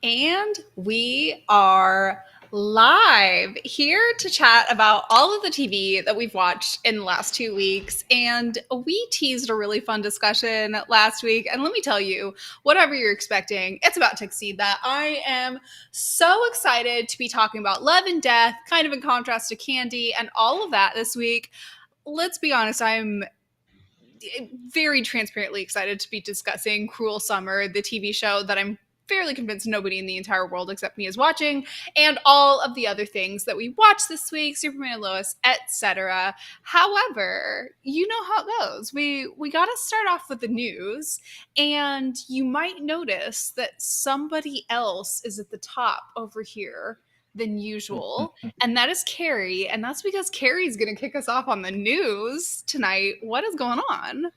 And we are live here to chat about all of the TV that we've watched in the last 2 weeks. And we teased a really fun discussion last week. And let me tell you, whatever you're expecting, it's about to exceed that. I am so excited to be talking about love and death, kind of in contrast to Candy and all of that this week. Let's be honest, I'm very transparently excited to be discussing Cruel Summer, the TV show that I'm fairly convinced nobody in the entire world except me is watching, and all of the other things that we watched this week, Superman and Lois, etc. However, you know how it goes. We got to start off with the news, and you might notice that somebody else is at the top over here than usual, and that is Carey, and that's because Carey's going to kick us off on the news tonight. What is going on?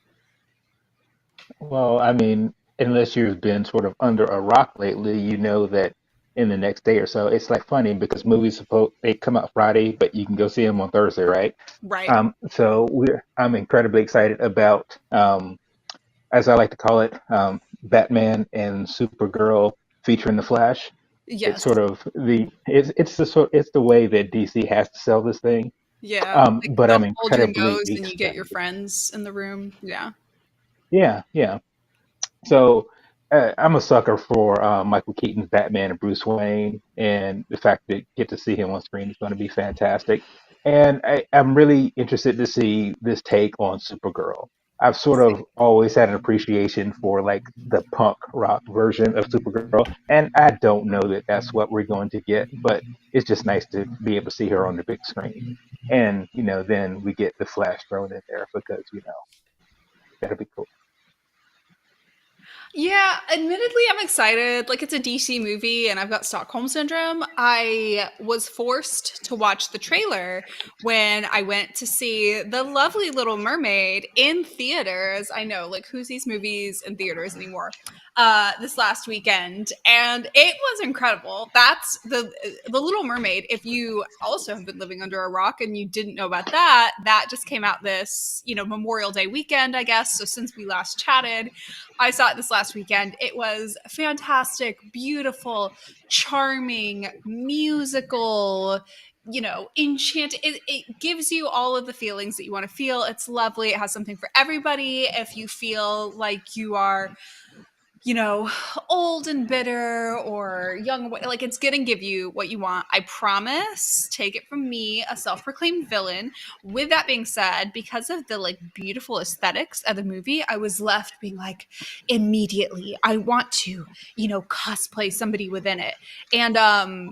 Well, I mean, unless you've been sort of under a rock lately, you know that in the next day or so, it's like funny because movies they come out Friday, but you can go see them on Thursday, right? Right. I'm incredibly excited about, as I like to call it, Batman and Supergirl featuring the Flash. It's Yes. sort of it's the way that DC has to sell this thing. Yeah. Like, But I'm don't hold your incredibly nose and you get your excited. friends in the room. Yeah. Yeah, yeah. So I'm a sucker for Michael Keaton's Batman and Bruce Wayne, and the fact that get to see him on screen is going to be fantastic. And I'm really interested to see this take on Supergirl. I've sort of always had an appreciation for like the punk rock version of Supergirl, and I don't know that that's what we're going to get, but it's just nice to be able to see her on the big screen. And then we get the Flash thrown in there because that'll be cool. Yeah, admittedly, I'm excited. Like, it's a DC movie, and I've got Stockholm Syndrome. I was forced to watch the trailer when I went to see The Lovely Little Mermaid in theaters. I know, like, who sees movies in theaters anymore? This last weekend, and it was incredible. That's the Little Mermaid. If you also have been living under a rock and you didn't know about that, that just came out this Memorial Day weekend, I guess. So since we last chatted, I saw it this last weekend. It was fantastic, beautiful, charming, musical, enchanted. It gives you all of the feelings that you want to feel. It's lovely. It has something for everybody. If you feel like you are old and bitter or young, like, it's gonna give you what you want. I promise. Take it from me, a self-proclaimed villain. With that being said, because of the like beautiful aesthetics of the movie, I was left being like, immediately, I want to, cosplay somebody within it. And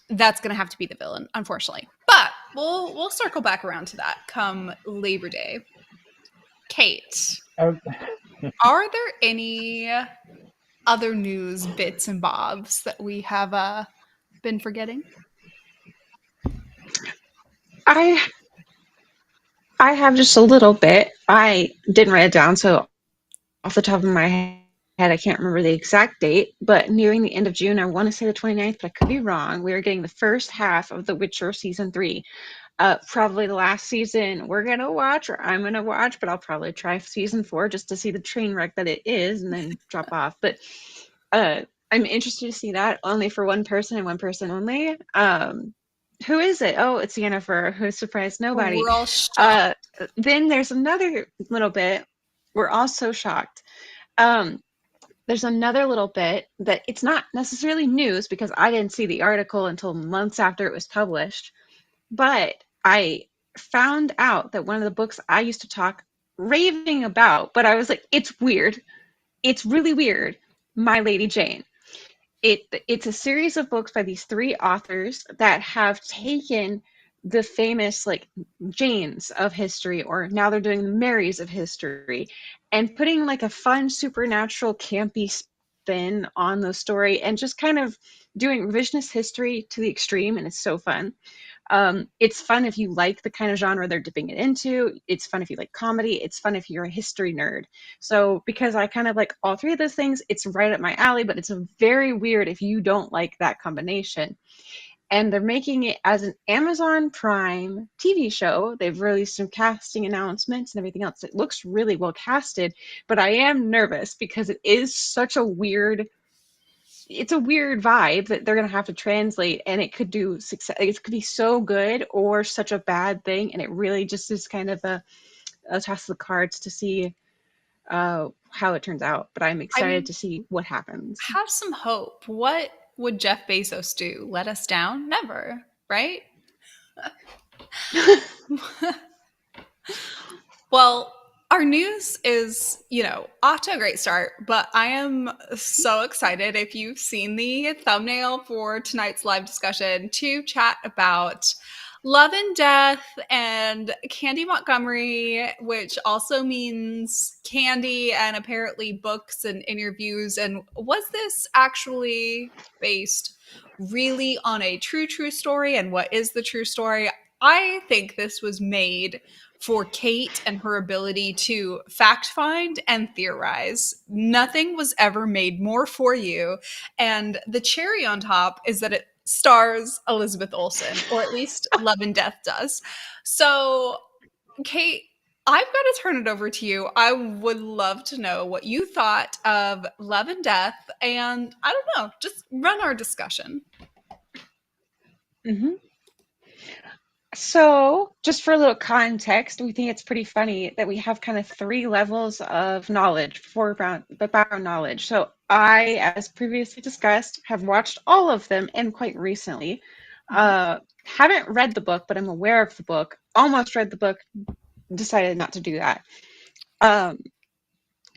that's gonna have to be the villain, unfortunately. But we'll circle back around to that come Labor Day. Kate, Uh, are there any other news bits and bobs that we have been forgetting? I I have just a little bit. I didn't write it down, so off the top of my head, I can't remember the exact date, but nearing the end of June, I want to say the 29th, but I could be wrong. We are getting the first half of The Witcher season 3. Probably the last season we're gonna watch, or I'm gonna watch, but I'll probably try season 4 just to see the train wreck that it is, and then drop off. But I'm interested to see that only for one person and one person only. Who is it? Oh, it's Yennefer, who surprised nobody. We're all shocked. Uh, then there's another little bit. We're all so shocked. Um, there's another little bit that it's not necessarily news because I didn't see the article until months after it was published, but I found out that one of the books I used to talk raving about, but I was like, it's weird. It's really weird. My Lady Jane. It's a series of books by these three authors that have taken the famous like Janes of history, or now they're doing the Marys of history, and putting like a fun supernatural campy spin on the story and just kind of doing revisionist history to the extreme, and it's so fun. It's fun if you like the kind of genre they're dipping it into. It's fun if you like comedy. It's fun if you're a history nerd. So because I kind of like all three of those things, it's right up my alley, but it's a very weird if you don't like that combination. And they're making it as an Amazon Prime TV show. They've released some casting announcements and everything else. It looks really well casted, but I am nervous because it is such a weird it's a weird vibe that they're going to have to translate, and it could do success. It could be so good or such a bad thing, and it really just is kind of a toss of the cards to see how it turns out. But I'm I excited mean, to see what happens. have some hope. What would Jeff Bezos do? Let us down? Never, right? Well, our news is, off to a great start, but I am so excited if you've seen the thumbnail for tonight's live discussion to chat about Love and Death and Candy Montgomery, which also means candy and apparently books and interviews. And was this actually based really on a true story? And what is the true story? I think this was made for Kate and her ability to fact find and theorize. Nothing was ever made more for you. And the cherry on top is that it stars Elizabeth Olsen, or at least Love and Death does. So, Kate, I've got to turn it over to you. I would love to know what you thought of Love and Death, and I don't know, just run our discussion. hmm So, just for a little context, we think it's pretty funny that we have kind of three levels of knowledge for background knowledge. So, I, as previously discussed, have watched all of them and quite recently. Haven't read the book, but I'm aware of the book. Almost read the book, decided not to do that. Um,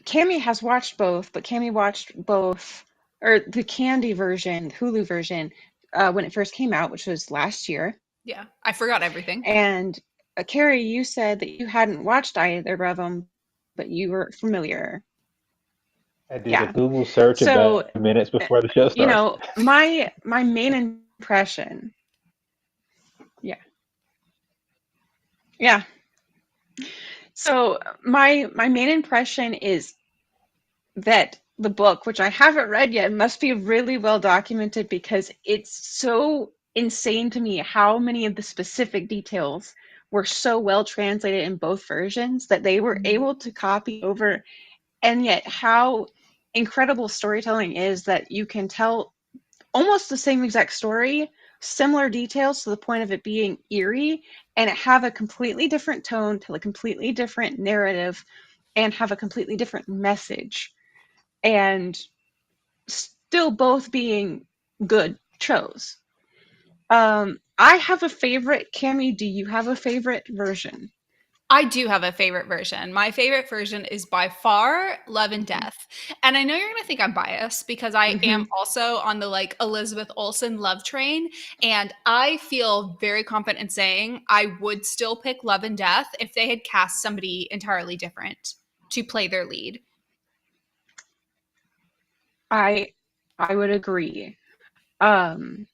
Cammie has watched both, but Cammie watched both, or the Candy version, Hulu version, when it first came out, which was last year. Yeah, I forgot everything. And Carey, you said that you hadn't watched either of them, but you were familiar. I did a Yeah. Google search So, about minutes before the show started. my main impression, yeah, yeah. So my main impression is that the book, which I haven't read yet, must be really well documented because it's so insane to me how many of the specific details were so well translated in both versions that they were able to copy over, and yet how incredible storytelling is that you can tell almost the same exact story, similar details to the point of it being eerie, and it have a completely different tone, tell a completely different narrative, and have a completely different message, and still both being good shows. I have a favorite. Cammie, do you have a favorite version? I do have a favorite version. My favorite version is by far Love and Mm-hmm. Death. And I know you're going to think I'm biased because I am Mm-hmm. also on the like Elizabeth Olsen love train. And I feel very confident in saying I would still pick Love and Death if they had cast somebody entirely different to play their lead. I I would agree. Um,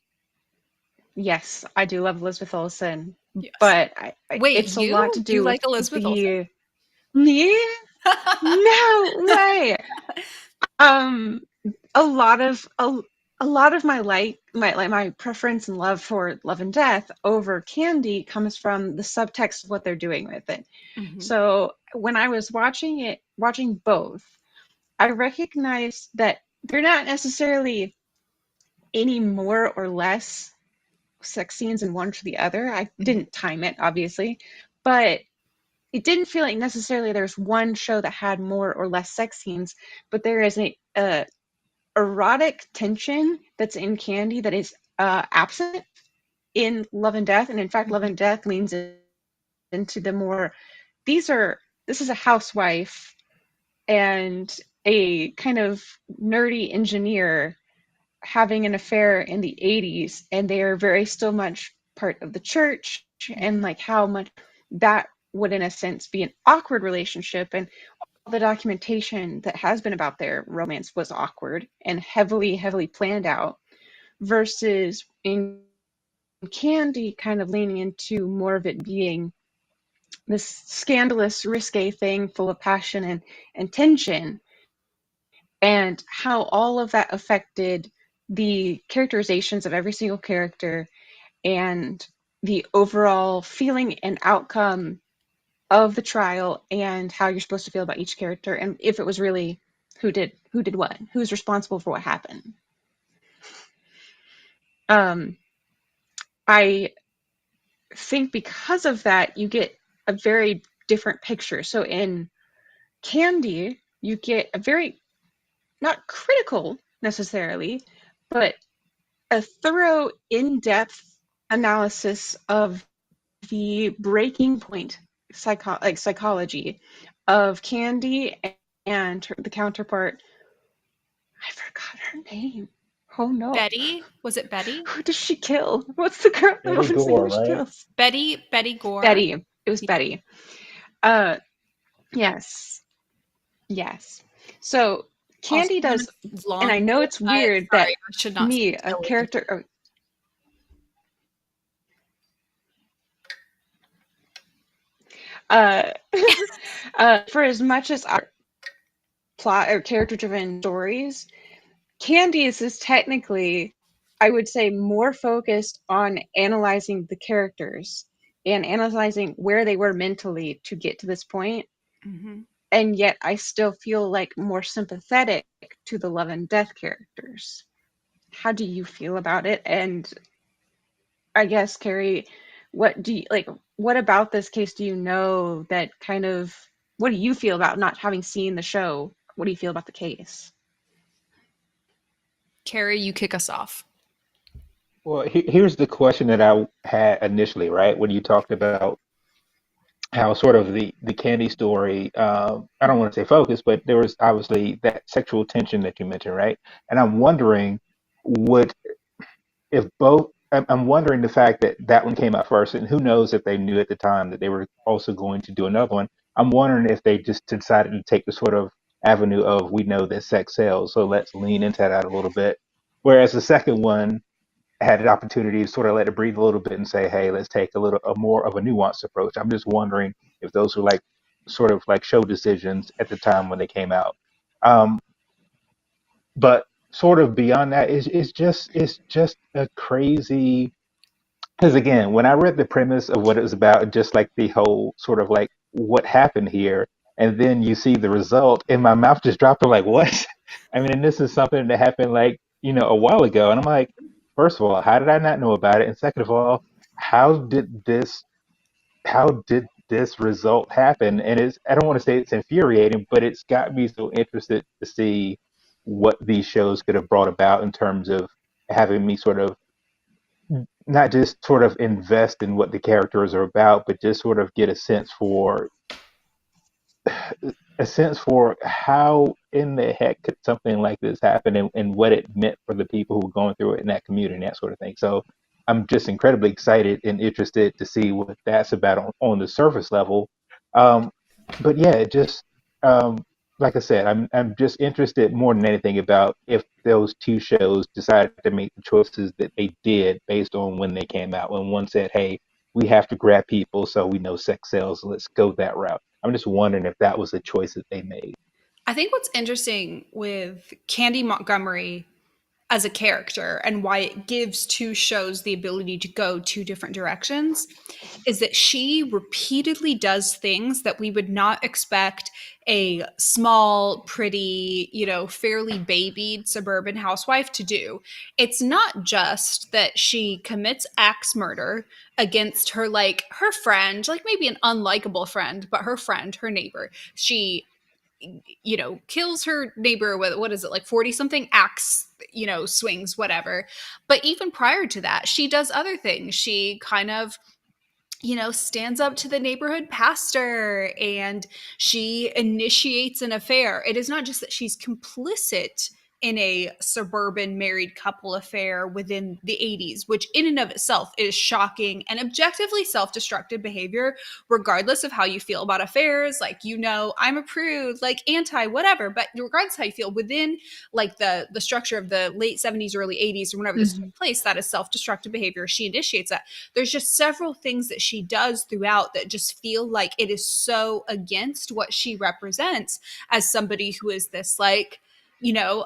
yes, I do love Elizabeth Olsen, Yes. but Wait, it's a lot to you do with like Elizabeth Olsen? the yeah, no way. Um, a lot of a lot of my my preference and love for Love and Death over Candy comes from the subtext of what they're doing with it. Mhm. So when I was watching both, I recognized that they're not necessarily any more or less sex scenes in one to the other. I Mhm. didn't time it, obviously, but it didn't feel like necessarily there's one show that had more or less sex scenes, but there is a erotic tension that's in Candy that is absent in Love and Death, and in fact, Love Mhm. and Death leans into the more. These are this is a housewife and a kind of nerdy engineer having an affair in the 80s, and they are very still much part of the church, and like how much that would in a sense be an awkward relationship, and all the documentation that has been about their romance was awkward and heavily planned out, versus in Candy kind of leaning into more of it being this scandalous risque thing full of passion and tension, and how all of that affected the characterizations of every single character and the overall feeling and outcome of the trial, and how you're supposed to feel about each character, and if it was really who did what, who's responsible for what happened. Um, I think because of that, you get a very different picture. So in Candy, you get a very, not critical necessarily, but a thorough, in depth analysis of the breaking point psychology of Candy and the counterpart. I forgot her name. Oh no. Betty, was it Betty? Who does she kill? What's the girl, the Betty woman's name Gore, who she right? kills? Betty Gore. Betty. It was Betty. Uh, yes. Yes. So Also Candy known does, as and I Blonde. know it's weird that Sorry, I should not say me, a Tilly. character, uh, for as much as our plot or character driven stories, Candy's is technically, I would say, more focused on analyzing the characters and analyzing where they were mentally to get to this point. Mm-hmm. And yet I still feel like more sympathetic to the love and death characters. How do you feel about it? And I guess, Carey, what do you like? What about this case do you know that kind of? What do you feel about not having seen the show? What do you feel about the case? Carey, you kick us off. Well, here's the question that I had initially, right? When you talked about how sort of the Candy story, I don't want to say focus, but there was obviously that sexual tension that you mentioned, right? And I'm wondering, would if both, I'm wondering the fact that that one came out first, and who knows if they knew at the time that they were also going to do another one. I'm wondering if they just decided to take the sort of avenue of we know that sex sells, so let's lean into that a little bit. Whereas the second one had an opportunity to sort of let it breathe a little bit and say, hey, let's take a more of a nuanced approach. I'm just wondering if those were like sort of like show decisions at the time when they came out. Um, but sort of beyond that, it's just a crazy. Because again, when I read the premise of what it was about, just like the whole sort of like what happened here, and then you see the result, and my mouth just dropped. I'm like, what? I mean, and this is something that happened like a while ago, and I'm like, first of all, how did I not know about it? And second of all, how did this how did this result happen? And it's I don't want to say it's infuriating, but it's got me so interested to see what these shows could have brought about in terms of having me sort of not just sort of invest in what the characters are about, but just sort of get a sense for how in the heck could something like this happen and what it meant for the people who were going through it in that community and that sort of thing. So I'm just incredibly excited and interested to see what that's about on the surface level. Um, but yeah, it just um, like I said, I'm just interested more than anything about if those two shows decided to make the choices that they did based on when they came out. When one said, "Hey, we have to grab people, so we know sex sells. Let's go that route." I'm just wondering if that was a choice that they made. I think what's interesting with Candy Montgomery as a character and why it gives two shows the ability to go two different directions is that she repeatedly does things that we would not expect a small, pretty, fairly babied suburban housewife to do. It's not just that she commits axe murder against her friend, like maybe an unlikable friend, but her friend, her neighbor. She kills her neighbor with, what is it, like 40 something axe, swings, whatever. But even prior to that, she does other things. She kind of stands up to the neighborhood pastor and she initiates an affair. It is not just that she's complicit in a suburban married couple affair within the 80s, which in and of itself is shocking and objectively self-destructive behavior, regardless of how you feel about affairs. Like, I'm a prude, like anti whatever, but regardless of how you feel within like the structure of the late 70s, early 80s, or whenever this Mhm. took place, that is self-destructive behavior. She initiates that. There's just several things that she does throughout that just feel like it is so against what she represents as somebody who is this, like, you know,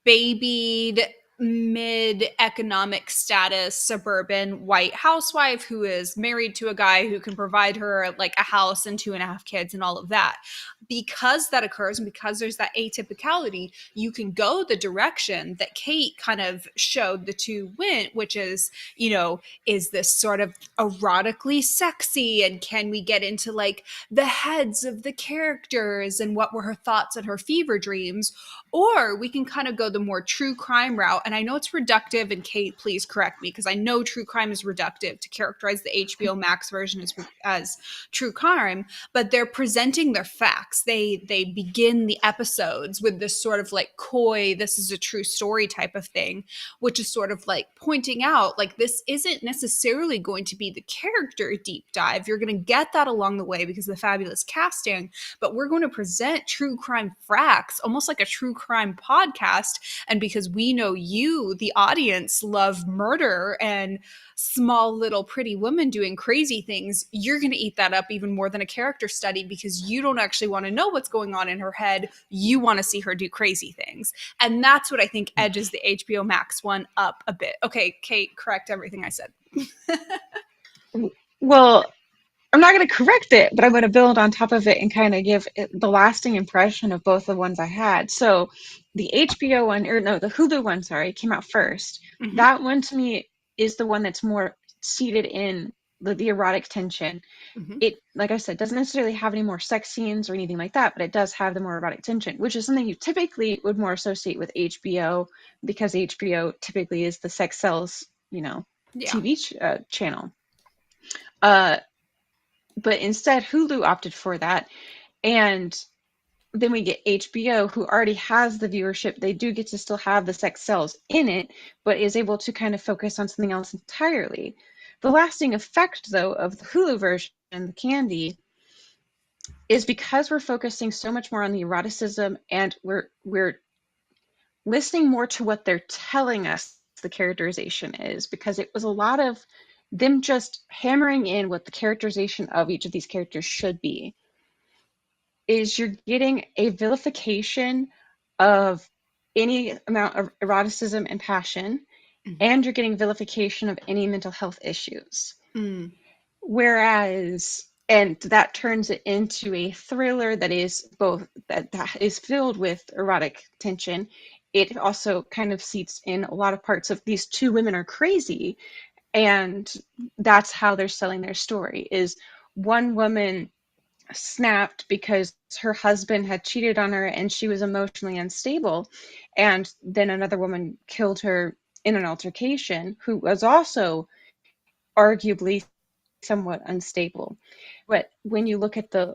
babied mid economic status suburban white housewife who is married to a guy who can provide her like a house and 2.5 kids and all of that. Because that occurs and because there's that atypicality, you can go the direction that Kate kind of showed the two went, which is, is this sort of erotically sexy, and can we get into like the heads of the characters and what were her thoughts and her fever dreams? Or we can kind of go the more true crime route. And I know it's reductive, and Kate, please correct me, because I know true crime is reductive to characterize the HBO Max version as true crime, but they're presenting their facts. They begin the episodes with this sort of like coy, this is a true story type of thing, which is sort of like pointing out like this isn't necessarily going to be the character deep dive. You're going to get that along the way because of the fabulous casting, but we're going to present true crime facts, almost like a true crime podcast. And because we know you, the audience, love murder and small little pretty women doing crazy things, you're going to eat that up even more than a character study because you don't actually want to know what's going on in her head. You want to see her do crazy things. And that's what I think edges the HBO Max one up a bit. Okay, Kate, correct everything I said. Well, I'm not going to correct it, but I'm going to build on top of it and kind of give it the lasting impression of both the ones I had. So the HBO one, or no, the Hulu one, sorry, came out first. Mhm. That one to me is the one that's more seated in the erotic tension. Mhm. It, like I said, doesn't necessarily have any more sex scenes or anything like that, but it does have the more erotic tension, which is something you typically would more associate with HBO because HBO typically is the sex sells, Yeah. TV channel. But instead, Hulu opted for that. And then we get HBO, who already has the viewership. They do get to still have the sex sells in it, but is able to kind of focus on something else entirely. The lasting effect, though, of the Hulu version, the Candy, is because we're focusing so much more on the eroticism and we're listening more to what they're telling us the characterization is, because it was a lot of them just hammering in what the characterization of each of these characters should be. Is you're getting a vilification of any amount of eroticism and passion, and you're getting vilification of any mental health issues. Mm. Whereas, and that turns it into a thriller that is both that is filled with erotic tension. It also kind of seats in a lot of parts of these two women are crazy, and that's how they're selling their story. Is one woman snapped because her husband had cheated on her and she was emotionally unstable, and then another woman killed her in an altercation who was also arguably somewhat unstable. But when you look at the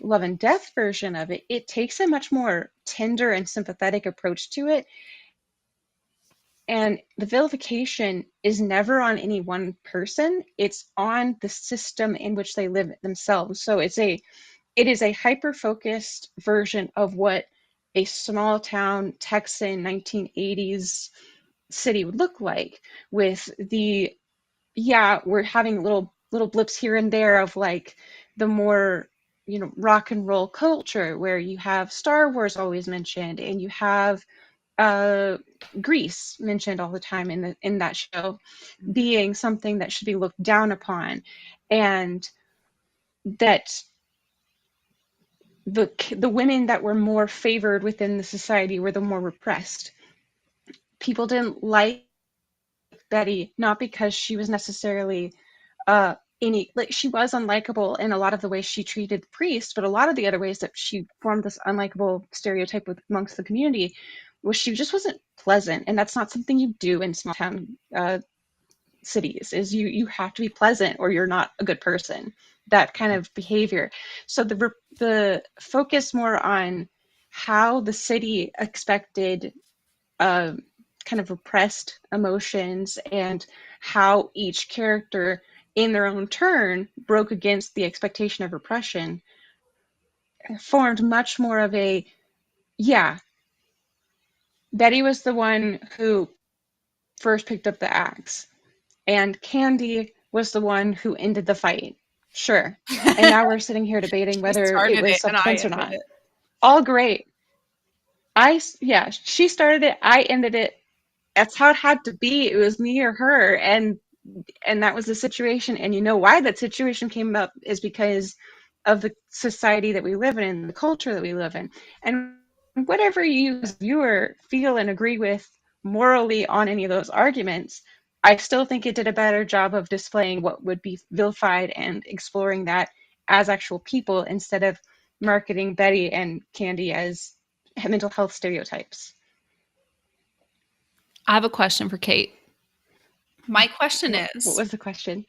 love and death version of it, it takes a much more tender and sympathetic approach to it. And the vilification is never on any one person, it's on the system in which they live themselves. So it is a hyper focused version of what a small town Texan 1980s city would look like, with the, yeah, we're having little blips here and there of like the more rock and roll culture, where you have Star Wars always mentioned, and you have uh Grease mentioned all the time in that show being something that should be looked down upon, and that the women that were more favored within the society were the more repressed. People didn't like Betty, not because she was necessarily any, like, she was unlikable in a lot of the ways she treated the priest, but a lot of the other ways that she formed this unlikable stereotype amongst the community was she just wasn't pleasant, and that's not something you do in small town cities. Is you have to be pleasant or you're not a good person. That kind of behavior. So the focus more on how the city expected kind of repressed emotions, and how each character in their own turn broke against the expectation of repression, formed much more of a, yeah, Betty was the one who first picked up the axe, and Candy was the one who ended the fight. Sure. And now we're sitting here debating She whether it started was it and I self-defense or ended not. it. All great. Yeah, she started it, I ended it. that's how it had to be. It was me or her, and that was the situation. And you know why that situation came up is because of the society that we live in, the culture that we live in. And whatever you as a viewer feel and agree with morally on any of those arguments, I still think it did a better job of displaying what would be vilified and exploring that as actual people instead of marketing Betty and Candy as mental health stereotypes. I have a question for Kate. My question What is was the question?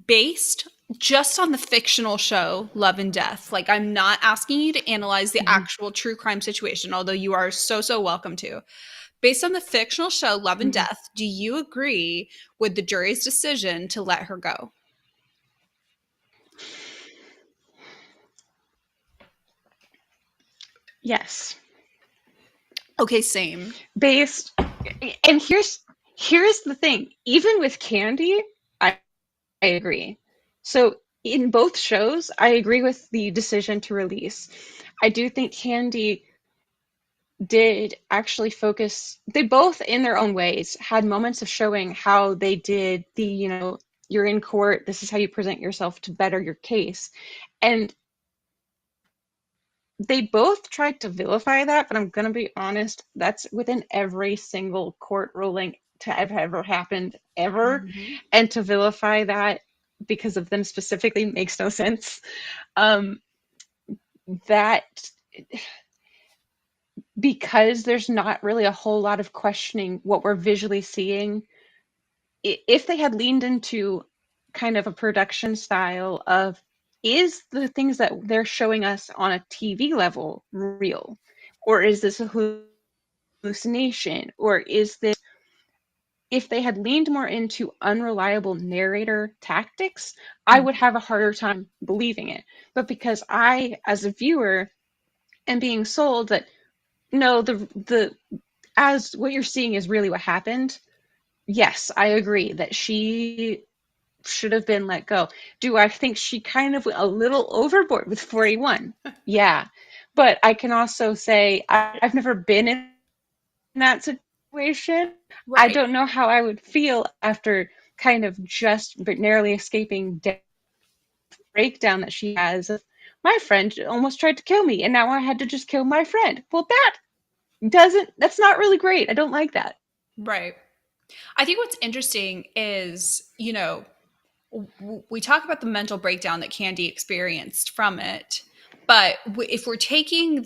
based just on the fictional show Love and Death. Like, I'm not asking you to analyze the Mhm. actual true crime situation, although you are so welcome to. Based on the fictional show Love and Mhm. Death, do you agree with the jury's decision to let her go? Yes. Okay, same. Based and here's the thing. Even with Candy, I agree. So in both shows, I agree with the decision to release. I do think Candy did actually focus, they both in their own ways had moments of showing how they did the, you're in court, this is how you present yourself to better your case. And they both tried to vilify that, but I'm going to be honest, that's within every single court ruling to have ever happened ever. Mhm. And to vilify that because of them specifically makes no sense. Um, that because there's not really a whole lot of questioning what we're visually seeing, if they had leaned into kind of a production style of, is the things that they're showing us on a TV level real? Or is this a hallucination? Or is this, if they had leaned more into unreliable narrator tactics, I would have a harder time believing it. But because I, as a viewer, am being sold that no, the as what you're seeing is really what happened. Yes, I agree that she should have been let go. Do I think she kind of went a little overboard with 41? Yeah. But I can also say I've never been in that situation. I Right. don't know how I would feel after kind of just but narrowly escaping death breakdown that she has. My friend almost tried to kill me, and now I had to just kill my friend. Well, that's not really great. I don't like that. Right. I think what's interesting is, we talk about the mental breakdown that Candy experienced from it. But if we're taking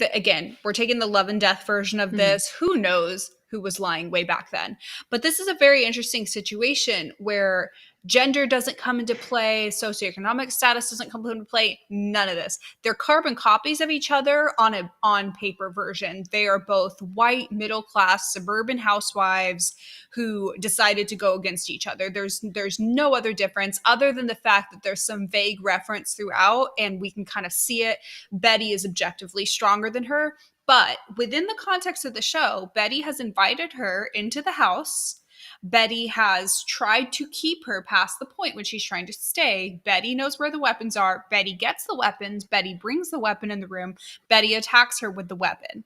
we're taking the love and death version of Mm-hmm. this, who knows who was lying way back then. But this is a very interesting situation where gender doesn't come into play, socioeconomic status doesn't come into play, none of this. They're carbon copies of each other on a on paper version. They are both white, middle class, suburban housewives who decided to go against each other. There's no other difference other than the fact that there's some vague reference throughout and we can kind of see it. Betty is objectively stronger than her, but within the context of the show, Betty has invited her into the house. Betty has tried to keep her past the point when she's trying to stay. Betty knows where the weapons are. Betty gets the weapons. Betty brings the weapon in the room. Betty attacks her with the weapon.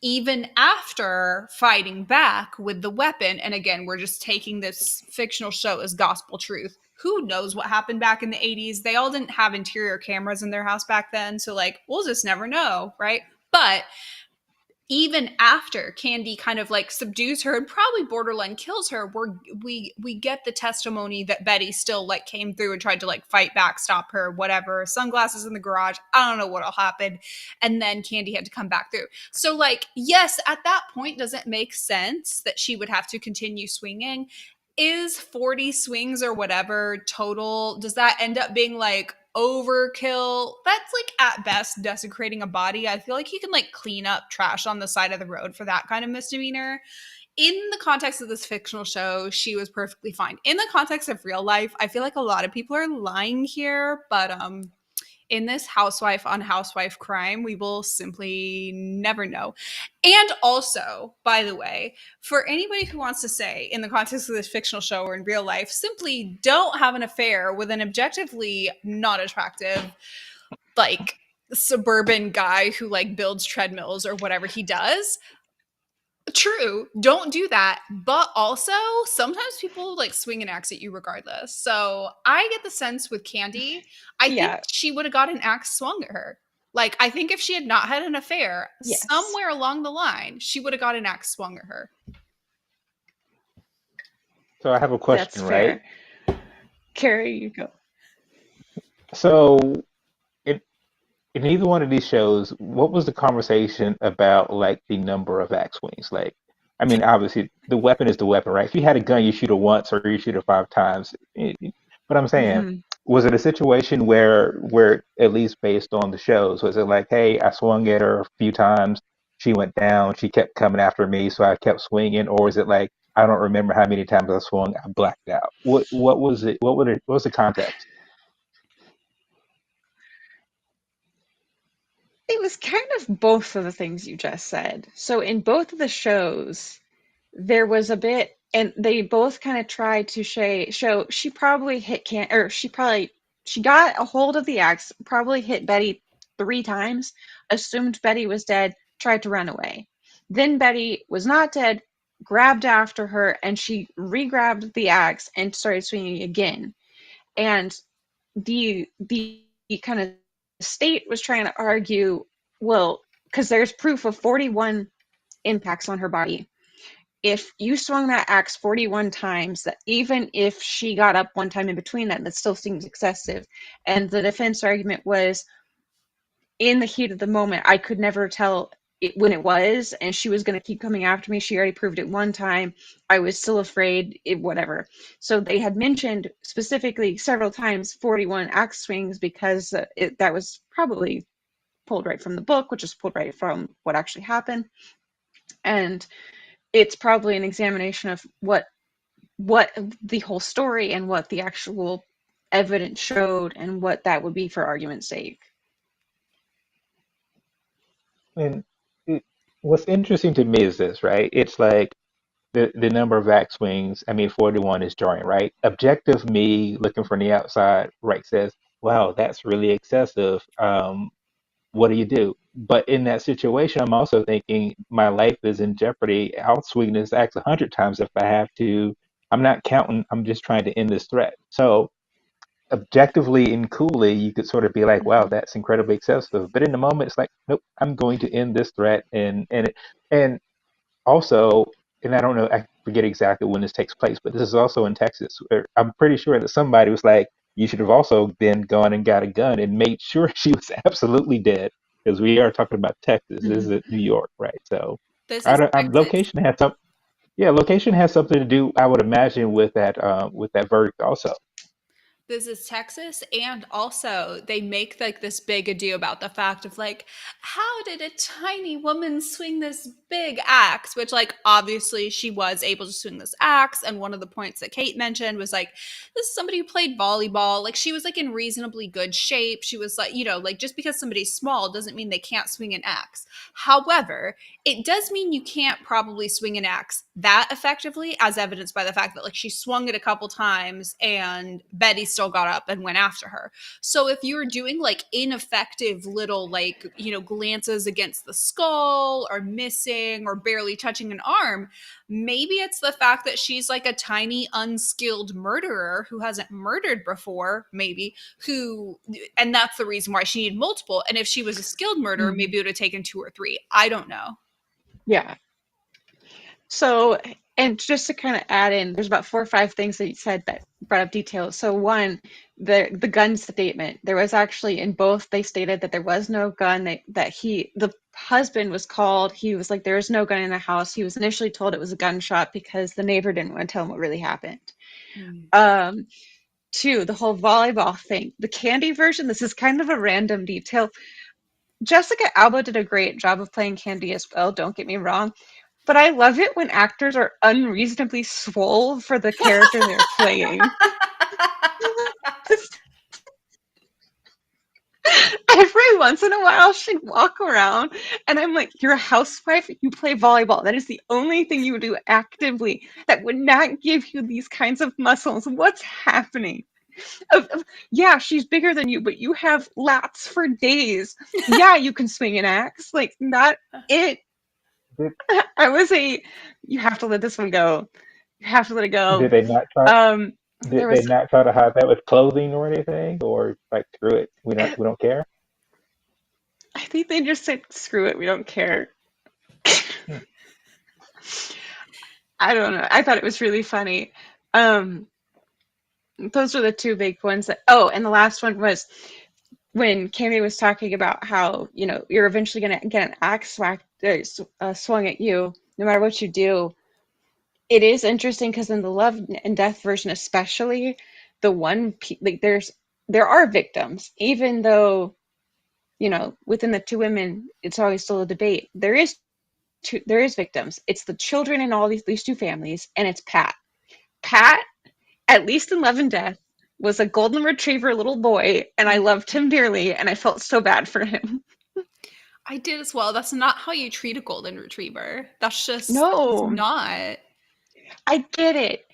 Even after fighting back with the weapon, and again, we're just taking this fictional show as gospel truth. Who knows what happened back in the 80s? They all didn't have interior cameras in their house back then. So, like, we'll just never know, right? But even after Candy kind of like subdues her and probably borderline kills her, we get the testimony that Betty still like came through and tried to like fight back, stop her, whatever. Sunglasses in the garage. I don't know what'll happen. And then Candy had to come back through. So like, yes, at that point, does it make sense that she would have to continue swinging? Is 40 swings or whatever total, does that end up being like overkill? That's like at best desecrating a body. I feel like he can like clean up trash on the side of the road for that kind of misdemeanor. In the context of this fictional show, she was perfectly fine. In the context of real life, I feel like a lot of people are lying here, but in this housewife on housewife crime, we will simply never know. And also, by the way, for anybody who wants to say, in the context of this fictional show or in real life, simply don't have an affair with an objectively not attractive, like, suburban guy who like builds treadmills or whatever he does, True. Don't do that. But also, sometimes people like swing an axe at you regardless. So I get the sense with Candy, I think Yeah. she would have got an axe swung at her. Like, I think if she had not had an affair, Yes. somewhere along the line, she would have got an axe swung at her. So I have a That's question, right? fair. Carrie, you go. So in in either one of these shows, what was the conversation about like the number of axe swings? Like, I mean, obviously the weapon is the weapon, right? If you had a gun, you shoot it once or you shoot it 5 times. But I'm saying, Hmm. was it a situation where at least based on the shows, was it like, hey, I swung at her a few times, she went down, she kept coming after me, so I kept swinging, or is it like I don't remember how many times I swung, I blacked out. What was it? What was the context? It was kind of both of the things you just said. So in both of the shows, there was a bit, and they both kind of tried to show she probably hit can or she got a hold of the axe, probably hit Betty 3 times, assumed Betty was dead, tried to run away. Then Betty was not dead, grabbed after her, and she re-grabbed the axe and started swinging again. And the kind of state was trying to argue, well, because there's proof of 41 impacts on her body. If you swung that axe 41 times, that even if she got up one time in between that still seems excessive. And the defense argument was, in the heat of the moment, I could never tell when it was, and she was going to keep coming after me. She already proved it one time. I was still afraid, whatever. So they had mentioned specifically several times 41 axe swings because that was probably pulled right from the book, which is pulled right from what actually happened. And it's probably an examination of what the whole story and what the actual evidence showed and what that would be for argument's sake. And it, what's interesting to me is this, right? It's like the number of vac swings, I mean, 41 is jarring, right? Objective me looking from the outside, right, says, wow, that's really excessive. What do you do? But in that situation, I'm also thinking my life is in jeopardy. I'll swing this axe 100 times if I have to. I'm not counting. I'm just trying to end this threat. So objectively and coolly, you could sort of be like, wow, Mm-hmm. that's incredibly excessive. But in the moment, it's like, nope, I'm going to end this threat. And also, and I don't know, I forget exactly when this takes place, but this is also in Texas. I'm pretty sure that somebody was like, you should have also then gone and got a gun and made sure she was absolutely dead, because we are talking about Texas. This Mm-hmm. is New York, right? So, This I is don't. Texas. Location has some. Yeah, location has something to do, I would imagine, with that verdict also. This is Texas, and also they make like this big ado about the fact of like, how did a tiny woman swing this big axe? Which, like, obviously she was able to swing this axe. And one of the points that Kate mentioned was like, this is somebody who played volleyball. Like, she was like in reasonably good shape. She was like, like just because somebody's small doesn't mean they can't swing an axe. However, it does mean you can't probably swing an axe that effectively, as evidenced by the fact that like she swung it a couple times and Betty still got up and went after her. So if you're doing like ineffective little like, glances against the skull or missing or barely touching an arm, maybe it's the fact that she's like a tiny unskilled murderer who hasn't murdered before, maybe, and that's the reason why she needed multiple. And if she was a skilled murderer, Mm-hmm. maybe it would have taken 2 or 3. I don't know. Yeah. So, and just to kind of add in, there's about 4 or 5 things that you said that brought up details. So one, the gun statement. There was actually in both they stated that there was no gun. The husband was called. He was like, there is no gun in the house. He was initially told it was a gunshot because the neighbor didn't want to tell him what really happened. Mm. Um, Two, the whole volleyball thing. The Candy version. This is kind of a random detail. Jessica Alba did a great job of playing Candy as well. Don't get me wrong. But I love it when actors are unreasonably swole for the character they're playing. Every once in a while, she'd walk around, and I'm like, you're a housewife, you play volleyball. That is the only thing you would do actively that would not give you these kinds of muscles. What's happening? Yeah, she's bigger than you, but you have lats for days. Yeah, you can swing an axe. Like, not it. Did I was a, you have to let this one go. You have to let it did go. they not try? Um, Did there they was, not try to hide that with clothing or anything, or like screw it, we don't care? I think they just said, screw it, we don't care. Hmm. I don't know. I thought it was really funny. Um, those were the two big ones that, oh, and the last one was when Cammie was talking about how, you're eventually going to get an axe swung at you, no matter what you do. It is interesting because in the Love and Death version, especially, like there are victims, even though, within the two women, it's always still a debate. There is victims. It's the children in all these two families, and it's Pat. Pat, at least in Love and Death, was a golden retriever little boy, and I loved him dearly, and I felt so bad for him. I did as well. That's not how you treat a golden retriever. That's just he's No, not. I get it.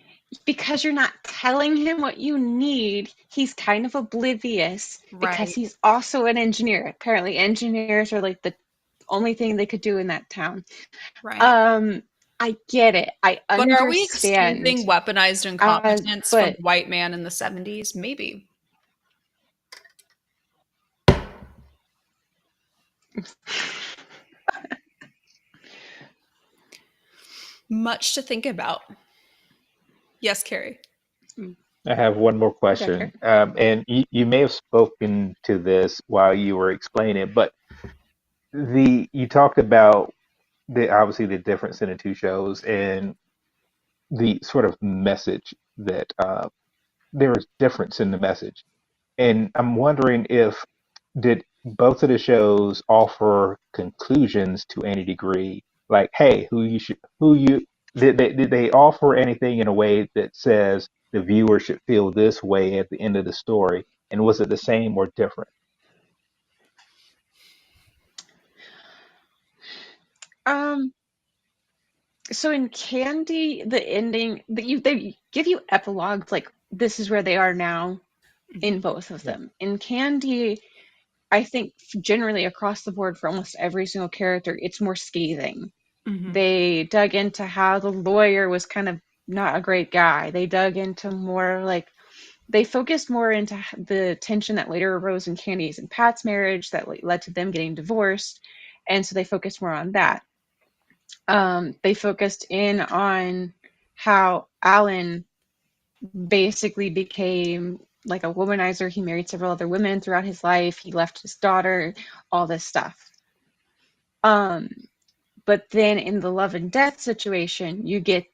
Because you're not telling him what you need, he's kind of oblivious because Right, he's also an engineer. Apparently, engineers are like the only thing they could do in that town. right. Um, I get it. I But are we understand. excusing weaponized incompetence from But white man in the 70s? Maybe. Much to think about. Yes, Carrie. I have one more go here. question, and you may have spoken to this while you were explaining it, but the you talked about the obviously the difference in the two shows and the sort of message that there is difference in the message. And I'm wondering if did both of the shows offer conclusions to any degree? Like, hey, who you did they offer anything in a way that says the viewer should feel this way at the end of the story? And was it the same or different? Um, so in Candy, the ending that they give you epilogues like this is where they are now in Hmm. both of Yeah. them. In Candy, I think generally across the board for almost every single character, it's more scathing. Hmm. They dug into how the lawyer was kind of not a great guy. They dug into more like they focused more into the tension that later arose in Candy's and Pat's marriage that led to them getting divorced, and so they focused more on that. They focused in on how Alan basically became like a womanizer. He married several other women throughout his life. He left his daughter, all this stuff. Um, But then in the Love and Death situation, you get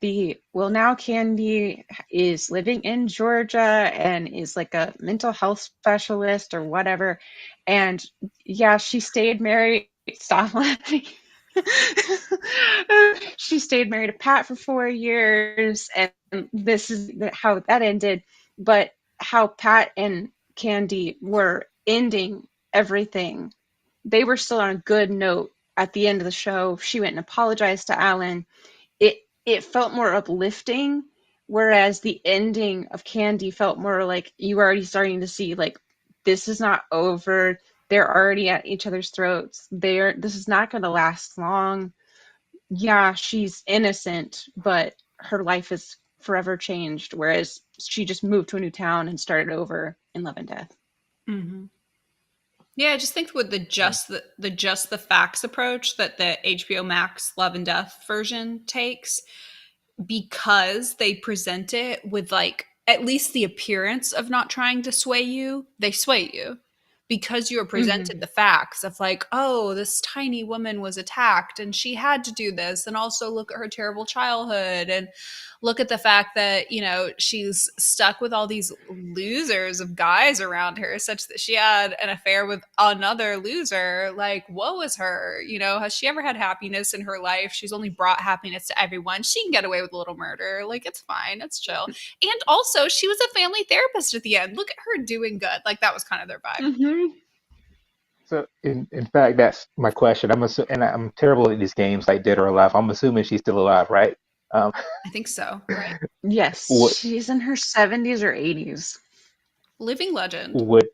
well, now Candy is living in Georgia and is like a mental health specialist or whatever. And yeah, she stayed married. Stop laughing. She stayed married to Pat for 4 years, and this is how that ended. But how Pat and Candy were ending everything, they were still on a good note at the end of the show. She went and apologized to Alan. It felt more uplifting, whereas the ending of Candy felt more like you were already starting to see like this is not over. They're already at each other's throats. This is not going to last long. Yeah, she's innocent, but her life is forever changed. Whereas she just moved to a new town and started over in Love and Death. Hmm. Yeah, I just think with the facts approach that the HBO Max Love and Death version takes, because they present it with like at least the appearance of not trying to sway you, they sway you because you're Mm-hmm. presented the facts of like, oh, this tiny woman was attacked and she had to do this. And also look at her terrible childhood and look at the fact that, she's stuck with all these losers of guys around her, such that she had an affair with another loser. Like, what was her? Has she ever had happiness in her life? She's only brought happiness to everyone. She can get away with a little murder. Like, it's fine. It's chill. And also, she was a family therapist at the end. Look at her doing good. Like, that was kind of their vibe. Mm-hmm. So in fact, that's my question. And I'm terrible at these games like Dead or Alive. I'm assuming she's still alive, right? Um, I think so, right? Yes, would she's in her 70s or 80s. Living legend. would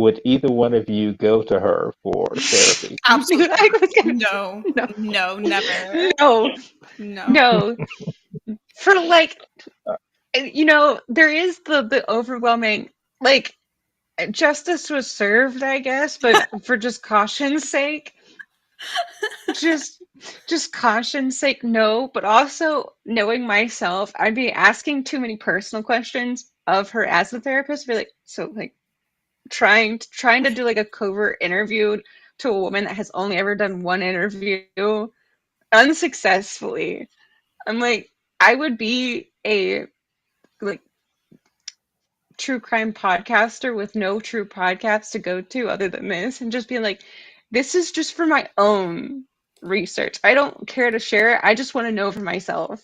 would either one of you go to her for therapy? Absolutely I was not. gonna No, no, no, never. no, No. no. For like, there is the overwhelming like justice was served, I guess, but for just caution's sake, just just caution's sake, no. But also knowing myself, I'd be asking too many personal questions of her as a therapist. Be like, so like trying to do like a covert interview to a woman that has only ever done one interview unsuccessfully. I'm like, I would be a like true crime podcaster with no true podcast to go to other than this and just be like, this is just for my own research. I don't care to share it. I just want to know for myself.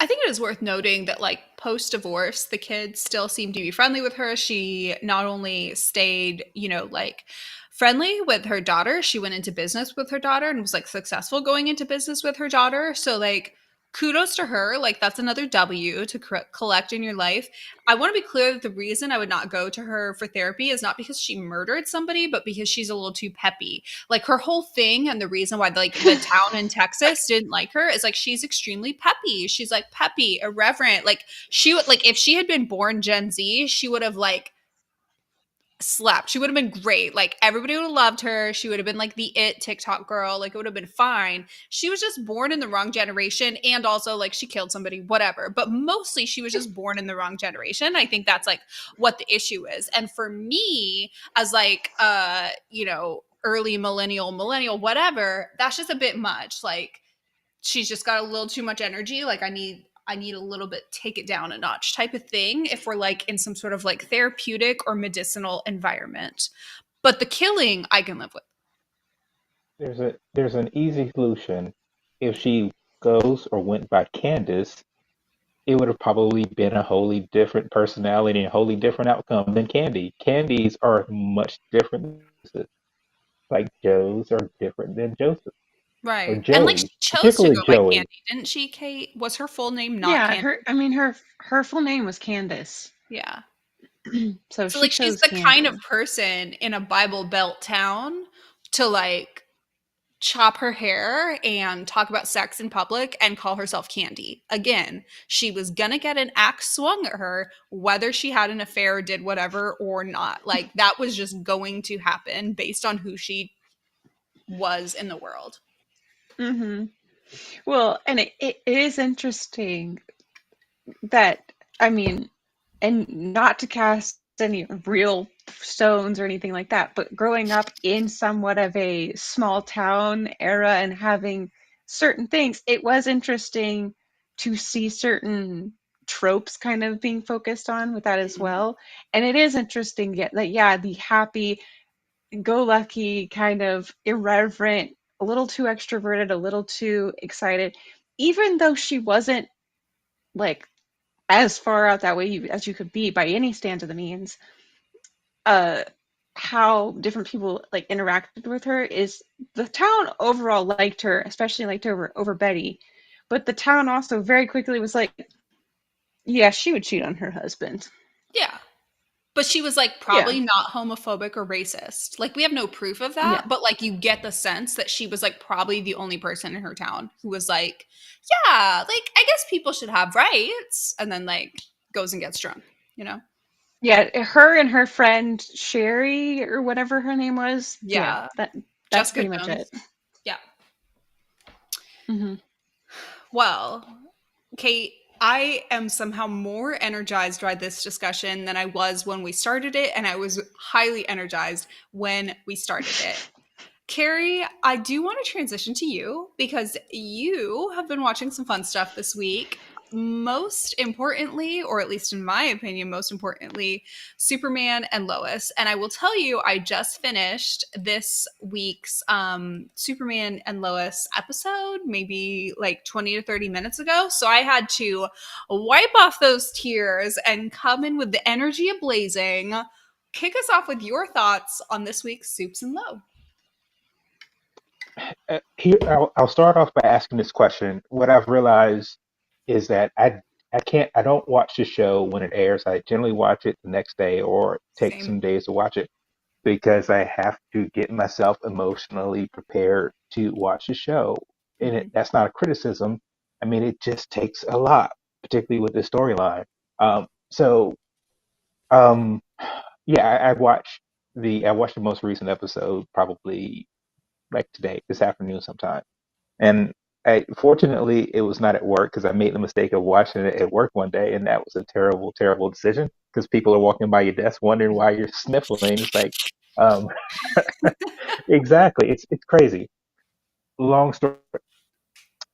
I think it is worth noting that, like, post divorce, the kids still seem to be friendly with her. She not only stayed, like, friendly with her daughter, she went into business with her daughter and was like successful going into business with her daughter. So, like, kudos to her. Like, that's another W to collect in your life. I want to be clear that the reason I would not go to her for therapy is not because she murdered somebody, but because she's a little too peppy. Like, her whole thing, and the reason why, like, the town in Texas didn't like her is like she's extremely peppy. She's like peppy, irreverent. Like, she would, like, if she had been born Gen Z, she would have like slept. She would have been great. Like, everybody would have loved her. She would have been like the it TikTok girl. Like, it would have been fine. She was just born in the wrong generation, and also like she killed somebody, whatever. But mostly she was just born in the wrong generation. I think that's like what the issue is. And for me, as like early millennial, whatever, that's just a bit much. Like, she's just got a little too much energy. Like, I need a little bit take it down a notch type of thing if we're like in some sort of like therapeutic or medicinal environment. But the killing I can live with. There's an easy solution. If she goes or went by Candace, it would have probably been a wholly different personality and a wholly different outcome than Candy. Candies are much different than Joseph. Like Joes are different than Joseph or Right. And like she Joey, chose to particularly go by Joey. Candy, didn't she, Kate? Was her full name not Yeah, Candy? her full name was Candace. Yeah. So So she like she's chose the kind of Candy. person in a Bible Belt town to like chop her hair and talk about sex in public and call herself Candy. Again, she was gonna get an axe swung at her, whether she had an affair or did whatever or not. Like, that was just going to happen based on who she was in the world. Hmm. Well, and it is interesting that, I mean, and not to cast any real stones or anything like that, but growing up in somewhat of a small town era and having certain things, it was interesting to see certain tropes kind of being focused on with that as Mhm. well. And it is interesting yet that, yeah, the happy go lucky kind of irreverent, a little too extroverted, a little too excited, even though she wasn't like as far out that way as you could be by any stand of the means. uh how different people like interacted with her is the town overall liked her, especially liked her over Betty, but the town also very quickly was like, yeah, she would cheat on her husband. Yeah. But she was like Yeah, probably not homophobic or racist. Like, we have no proof of yeah, that, but like you get the sense that she was like probably the only person in her town who was like, yeah, like, I guess people should have rights, and then like goes and gets drunk, you know? yeah. Her and her friend Sherry or whatever her name was, yeah, Yeah. that's Jessica pretty much Jones. it. Yeah. Hmm. Well, Kate, I am somehow more energized by this discussion than I was when we started it, and I was highly energized when we started it. Carey, I do want to transition to you because you have been watching some fun stuff this week. Most importantly, or at least in my opinion, most importantly, Superman and Lois. And I will tell you, I just finished this week's Superman and Lois episode, maybe like 20 to 30 minutes ago. So I had to wipe off those tears and come in with the energy ablazing. Kick us off with your thoughts on this week's Soups and Low. Here, I'll start off by asking this question. What I've realized is that I don't watch the show when it airs. I generally watch it the next day or take Same. some days to watch it. because I have to get myself emotionally prepared to watch the show. And Mhm. that's not a criticism. I mean, it just takes a lot, particularly with the storyline. So, um, yeah, I watched the most recent episode probably like today, this afternoon sometime. And fortunately, it was not at work because I made the mistake of watching it at work one day, and that was a terrible, terrible decision because people are walking by your desk wondering why you're sniffling. It's like, um, exactly, it's crazy. Long story.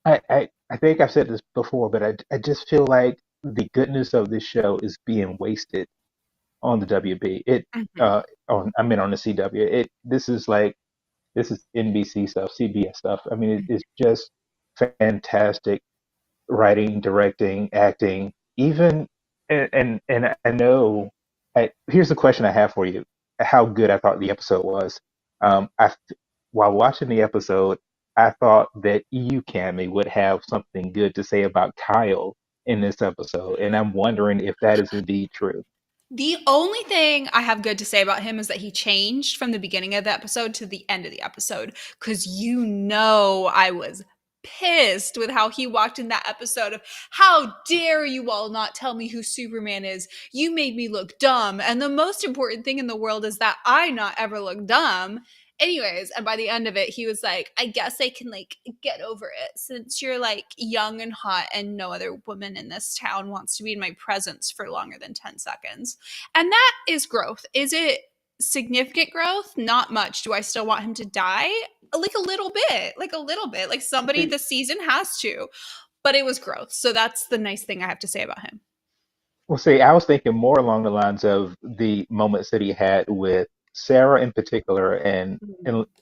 I think I've said this before, but I just feel like the goodness of this show is being wasted on the WB. Mhm. I mean on the CW. This is NBC stuff, CBS stuff. I mean, it's just fantastic writing, directing, acting, even and I know. Here's the question I have for you: how good I thought the episode was. I while watching the episode, I thought that you, Cammy, would have something good to say about Kyle in this episode, and I'm wondering if that is indeed true. The only thing I have good to say about him is that he changed from the beginning of the episode to the end of the episode. Because I was pissed with how he walked in that episode of how dare you all not tell me who Superman is? You made me look dumb. And the most important thing in the world is that I not ever look dumb. Anyways, and by the end of it, he was like, I guess I can like get over it since you're like young and hot and no other woman in this town wants to be in my presence for longer than 10 seconds. And that is growth. Is it significant growth? Not much. Do I still want him to die? Like a little bit, like a little bit. Like somebody See, this season has to, but it was growth. So that's the nice thing I have to say about him. well, see, I was thinking more along the lines of the moments that he had with Sarah in particular and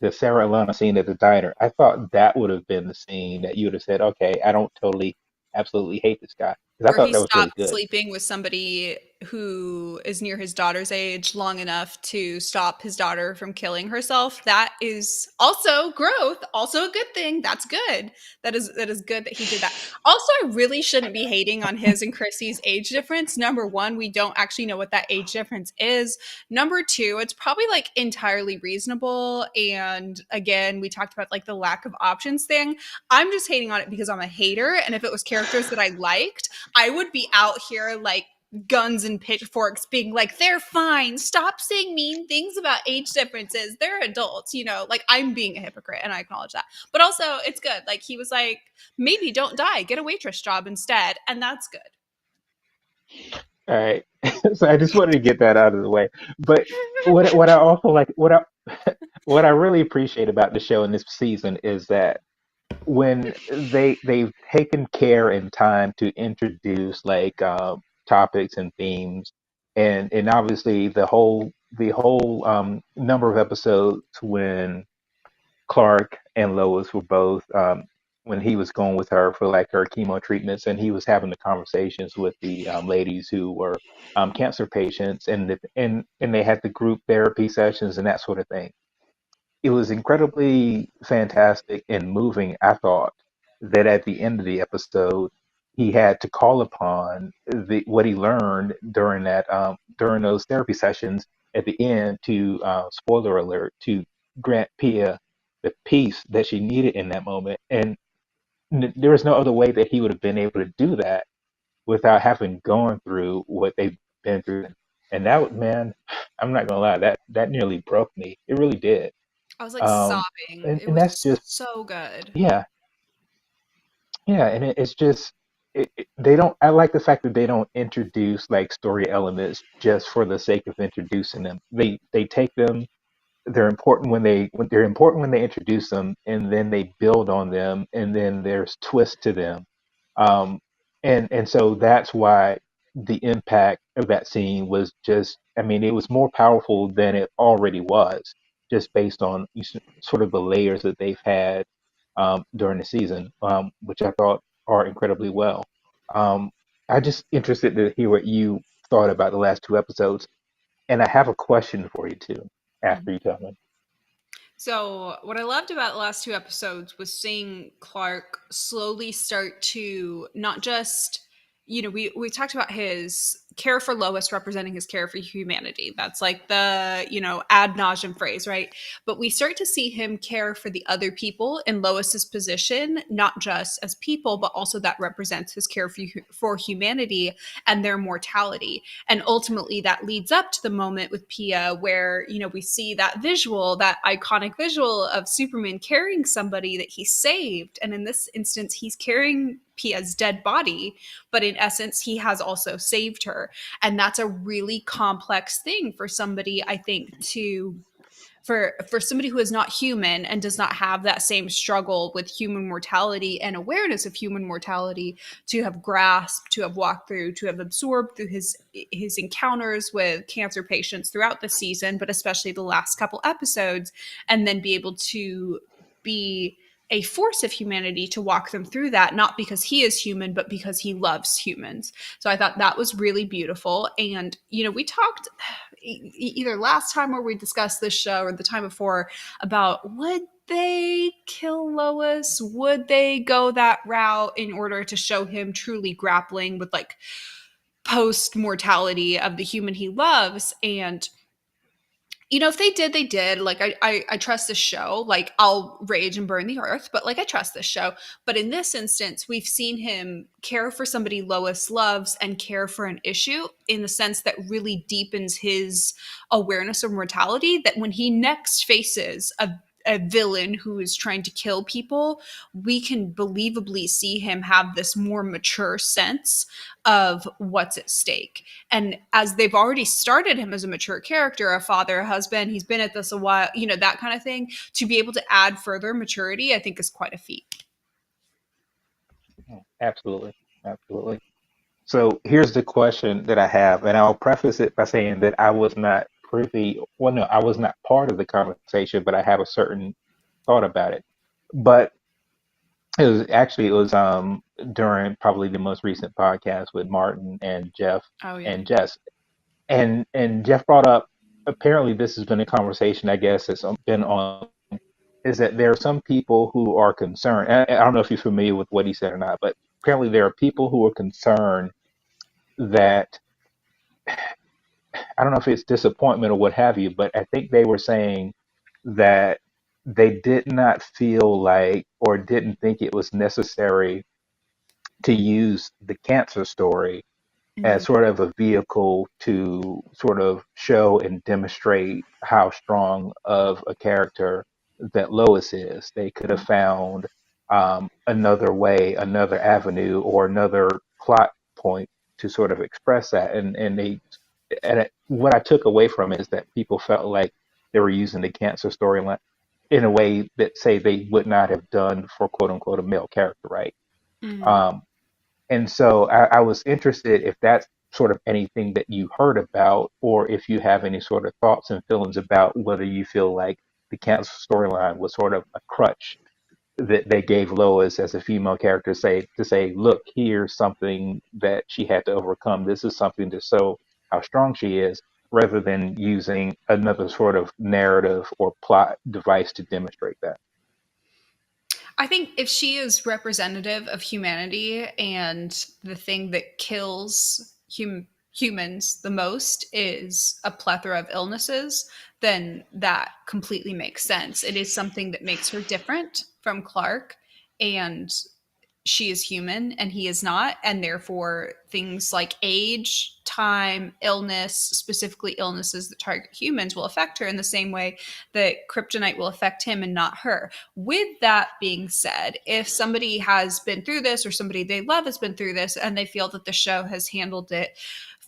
the Sarah Alana scene at the diner. I thought that would have been the scene that you would have said, okay, I don't totally, absolutely hate this guy. Because I Where thought he that was really stopped good. sleeping with somebody who is near his daughter's age long enough to stop his daughter from killing herself. That is also growth, also a good thing. That's good. That is good that he did that. Also, I really shouldn't be hating on his and Chrissy's age difference. Number one, we don't actually know what that age difference is. Number two, it's probably like entirely reasonable. And again, we talked about like the lack of options thing. I'm just hating on it because I'm a hater. And if it was characters that I liked, I would be out here like guns and pitchforks being like, they're fine. Stop saying mean things about age differences. They're adults, like I'm being a hypocrite and I acknowledge that. But also, it's good. Like, he was like, maybe don't die, get a waitress job instead. And that's good. All right. So I just wanted to get that out of the way. But what I also like, what I really appreciate about the show in this season is that when they've taken care and time to introduce like topics and themes and obviously the whole number of episodes when Clark and Lois were both when he was going with her for like her chemo treatments and he was having the conversations with the ladies who were cancer patients and they had the group therapy sessions and that sort of thing. It was incredibly fantastic and moving, I thought, that at the end of the episode, he had to call upon what he learned during those therapy sessions at the end to spoiler alert to grant Pia the peace that she needed in that moment. And there was no other way that he would have been able to do that without having gone through what they've been through. And that man, I'm not gonna lie, that nearly broke me. It really did. I was like Um, sobbing. It and was that's just, so good. yeah, yeah, and it's just, they don't, I like the fact that they don't introduce like story elements just for the sake of introducing them. They take them, they're important when they introduce them, and then they build on them, and then there's twists to them. Um, and so that's why the impact of that scene was just, I mean, it was more powerful than it already was, just based on sort of the layers that they've had during the season, which I thought are incredibly well. Um, I just interested to hear what you thought about the last two episodes, and I have a question for you too after Mhm. you tell me. So, what I loved about the last two episodes was seeing Clark slowly start to not just, we talked about his care for Lois representing his care for humanity. That's like the, ad nauseum phrase, right? But we start to see him care for the other people in Lois's position, not just as people, but also that represents his care for humanity and their mortality. And ultimately that leads up to the moment with Pia where, we see that visual, that iconic visual of Superman carrying somebody that he saved. And in this instance, he's carrying Pia's dead body, but in essence, he has also saved her. And that's a really complex thing for somebody, I think, for somebody who is not human and does not have that same struggle with human mortality and awareness of human mortality to have grasped, to have walked through, to have absorbed through his encounters with cancer patients throughout the season, but especially the last couple episodes, and then be able to be a force of humanity to walk them through that, not because he is human, but because he loves humans. So I thought that was really beautiful. And, we talked either last time where we discussed this show or the time before about would they kill Lois? Would they go that route in order to show him truly grappling with like post mortality of the human he loves? And if they did, they did. Like, I trust this show. Like, I'll rage and burn the earth, but like, I trust this show. But in this instance, we've seen him care for somebody Lois loves and care for an issue in the sense that really deepens his awareness of mortality. That when he next faces a villain who is trying to kill people, we can believably see him have this more mature sense of what's at stake. And as they've already started him as a mature character, a father, a husband, he's been at this a while, that kind of thing, to be able to add further maturity, I think is quite a feat. Absolutely. Absolutely. So here's the question that I have, and I'll preface it by saying that I was not privy, well, no, I was not part of the conversation, but I have a certain thought about it. But it was during probably the most recent podcast with Martin and Jeff Oh, yeah. and Jess. And Jeff brought up, apparently this has been a conversation, I guess, that's been on, is that there are some people who are concerned. And I don't know if you're familiar with what he said or not, but apparently there are people who are concerned that, I don't know if it's disappointment or what have you, but I think they were saying that they did not feel like or didn't think it was necessary to use the cancer story Mm-hmm. as sort of a vehicle to sort of show and demonstrate how strong of a character that Lois is. They could have found another way, another avenue, or another plot point to sort of express that. What I took away from it is that people felt like they were using the cancer storyline in a way that, say, they would not have done for quote unquote a male character, right? Mm-hmm. Um, and so I was interested if that's sort of anything that you heard about, or if you have any sort of thoughts and feelings about whether you feel like the cancer storyline was sort of a crutch that they gave Lois as a female character, say, look, here's something that she had to overcome. This is something to show how strong she is, rather than using another sort of narrative or plot device to demonstrate that. I think if she is representative of humanity and the thing that kills humans the most is a plethora of illnesses, then that completely makes sense. It is something that makes her different from Clark, and she is human and he is not, and therefore things like age, time, illness, specifically illnesses that target humans, will affect her in the same way that kryptonite will affect him and not her. With that being said, if somebody has been through this or somebody they love has been through this and they feel that the show has handled it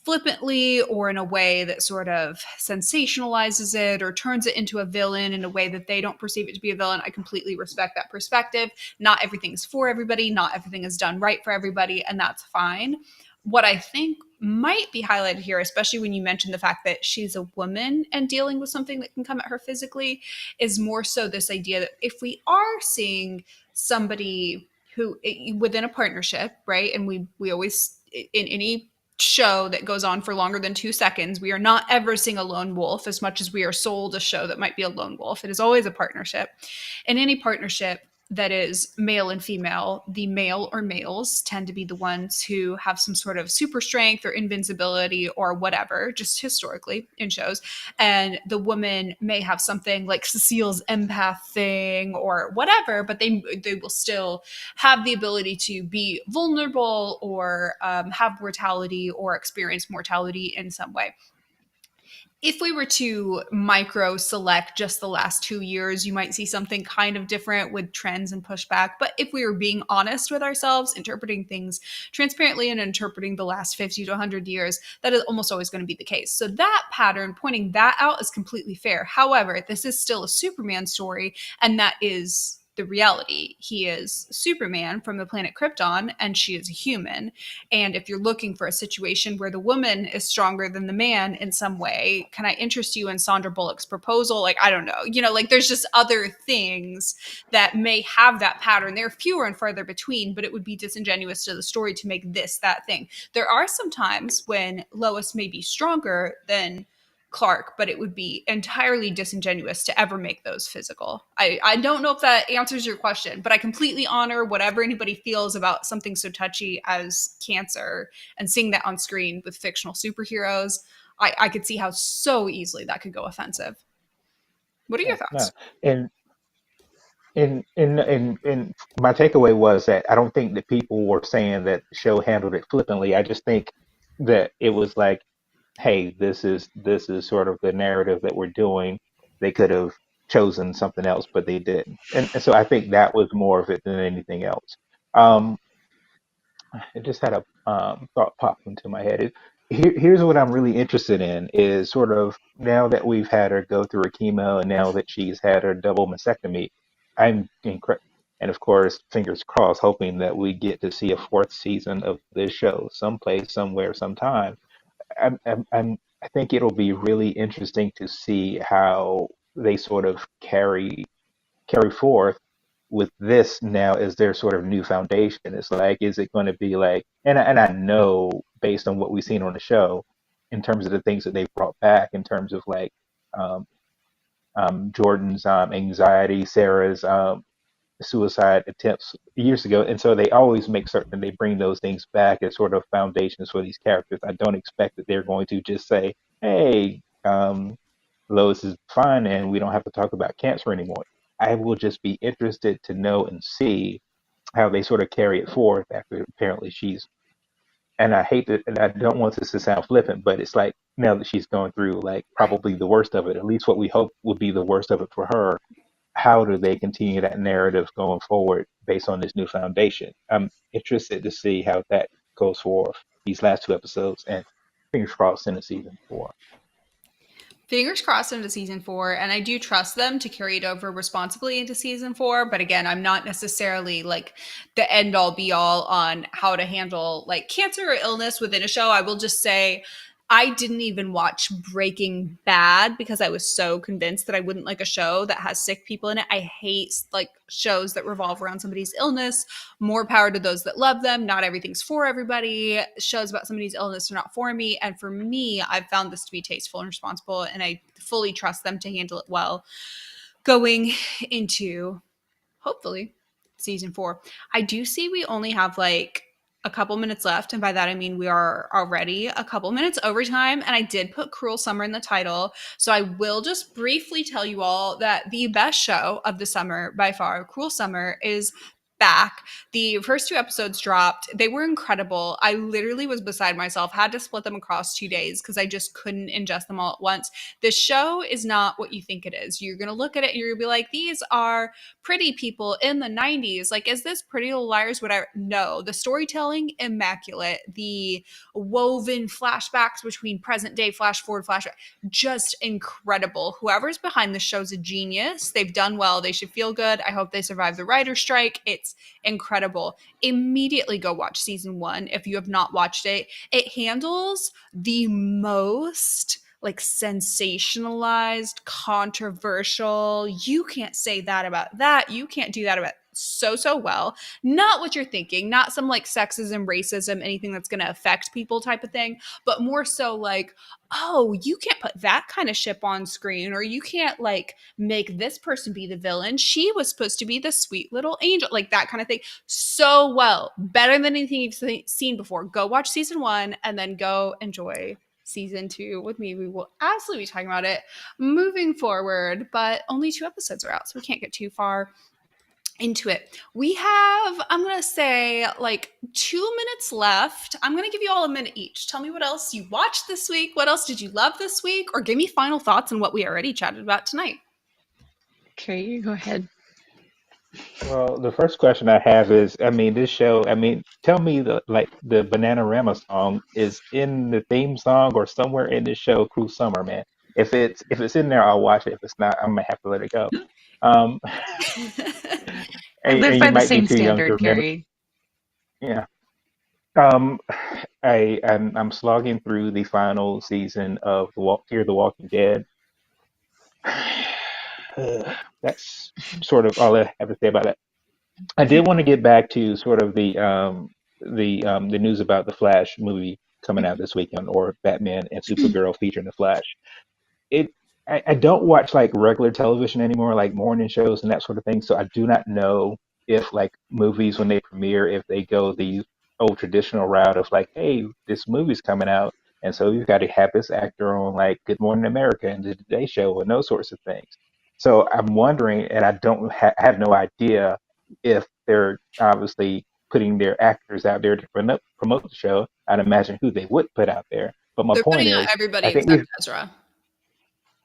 flippantly or in a way that sort of sensationalizes it or turns it into a villain in a way that they don't perceive it to be a villain, I completely respect that perspective. Not everything's for everybody, not everything is done right for everybody, and that's fine. What I think might be highlighted here, especially when you mention the fact that she's a woman and dealing with something that can come at her physically, is more so this idea that if we are seeing somebody who within a partnership, right, and we always in any show that goes on for longer than 2 seconds, we are not ever seeing a lone wolf as much as we are sold a show that might be a lone wolf. It is always a partnership. In any partnership, that is male and female, the male or males tend to be the ones who have some sort of super strength or invincibility or whatever, just historically in shows. And the woman may have something like Cecile's empath thing or whatever, but they will still have the ability to be vulnerable or have mortality or experience mortality in some way. If we were to micro select just the last 2 years, you might see something kind of different with trends and pushback. But if we were being honest with ourselves, interpreting things transparently and interpreting the last 50 to 100 years, that is almost always going to be the case. So that pattern, pointing that out, is completely fair. However, this is still a Superman story, and that is the reality. He is Superman from the planet Krypton, and she is a human. And if you're looking for a situation where the woman is stronger than the man in some way, can I interest you in Sandra Bullock's proposal? Like, I don't know, like there's just other things that may have that pattern. They're fewer and farther between, but it would be disingenuous to the story to make this that thing. There are some times when Lois may be stronger than Clark, but it would be entirely disingenuous to ever make those physical. I don't know if that answers your question, but I completely honor whatever anybody feels about something so touchy as cancer and seeing that on screen with fictional superheroes. I could see how so easily that could go offensive. What are your Yeah, no. thoughts? And in my takeaway was that I don't think that people were saying that the show handled it flippantly. I just think that it was like, hey, this is sort of the narrative that we're doing. They could have chosen something else, but they didn't. And so I think that was more of it than anything else. Um, I just had a thought pop into my head. Here's what I'm really interested in is sort of now that we've had her go through her chemo and now that she's had her double mastectomy, I'm incredible. And of course, fingers crossed, hoping that we get to see a fourth season of this show someplace, somewhere, sometime. I think it'll be really interesting to see how they sort of carry forth with this now as their sort of new foundation. It's like, is it going to be like, and I know based on what we've seen on the show, in terms of the things that they've brought back, in terms of like um, Jordan's anxiety, Sarah's suicide attempts years ago, and so they always make certain they bring those things back as sort of foundations for these characters. I don't expect that they're going to just say, "Hey, Lois is fine, and we don't have to talk about cancer anymore." I will just be interested to know and see how they sort of carry it forth after apparently she's. And I hate that, and I don't want this to sound flippant, but it's like now that she's going through like Right. probably the worst of it, at least what we hope would be the worst of it for her. How do they continue that narrative going forward based on this new foundation? I'm interested to see how that goes forth these last two episodes, and fingers crossed in the season four. Fingers crossed into season 4, and I do trust them to carry it over responsibly into season 4. But again, I'm not necessarily like the end all be all on how to handle like cancer or illness within a show. I will just say I didn't even watch Breaking Bad because I was so convinced that I wouldn't like a show that has sick people in it. I hate like shows that revolve around somebody's illness. More power to those that love them. Not everything's for everybody. Shows about somebody's illness are not for me. And for me, I've found this to be tasteful and responsible, and I fully trust them to handle it well going into hopefully season 4. I do see we only have like a couple minutes left, and by that I mean we are already a couple minutes over time, and I did put Cruel Summer in the title, so I will just briefly tell you all that the best show of the summer by far, Cruel Summer, is back. The first 2 episodes dropped. They were incredible. I literally was beside myself, had to split them across 2 days because I just couldn't ingest them all at once. This show is not what you think it is. You're going to look at it and you're going to be like, these are pretty people in the 90s. Like, is this Pretty Little Liars? Whatever. No, the storytelling, immaculate. The woven flashbacks between present day, flash forward, flashback, just incredible. Whoever's behind the show's a genius. They've done well. They should feel good. I hope they survive the writer's strike. It's incredible. Immediately go watch season 1 if you have not watched it. It handles the most like sensationalized, controversial. You can't say that about that. You can't do that about so well. Not what you're thinking, not some like sexism, racism, anything that's going to affect people type of thing, but more so like, oh, you can't put that kind of ship on screen, or you can't like make this person be the villain. She was supposed to be the sweet little angel, like that kind of thing. So well, better than anything you've seen before. Go watch season 1 and then go enjoy season 2 with me. We will absolutely be talking about it moving forward, but only 2 episodes are out, so we can't get too far into it. We have, I'm going to say, like 2 minutes left. I'm going to give you all a minute each. Tell me what else you watched this week. What else did you love this week? Or give me final thoughts on what we already chatted about tonight. Okay, you go ahead. Well, the first question I have is, I mean, this show, I mean, tell me the Bananarama song is in the theme song or somewhere in the show, Cruel Summer, man. If it's in there, I'll watch it. If it's not, I'm gonna have to let it go. Um, I live and you by the might be same too young to standard, remember. Carey. Yeah. Um, I'm slogging through the final season of Fear the Walking Dead. That's sort of all I have to say about it. I did want to get back to sort of the news about the Flash movie coming out this weekend, or Batman and Supergirl featuring the Flash. It I don't watch like regular television anymore, like morning shows and that sort of thing. So I do not know if like movies when they premiere, if they go the old traditional route of like, hey, this movie's coming out, and so you've got to have this actor on like Good Morning America and the Today Show and those sorts of things. So I'm wondering, and I don't have no idea if they're obviously putting their actors out there to promote the show. I'd imagine who they would put out there. But my They're point putting out is, everybody I think except we've Ezra.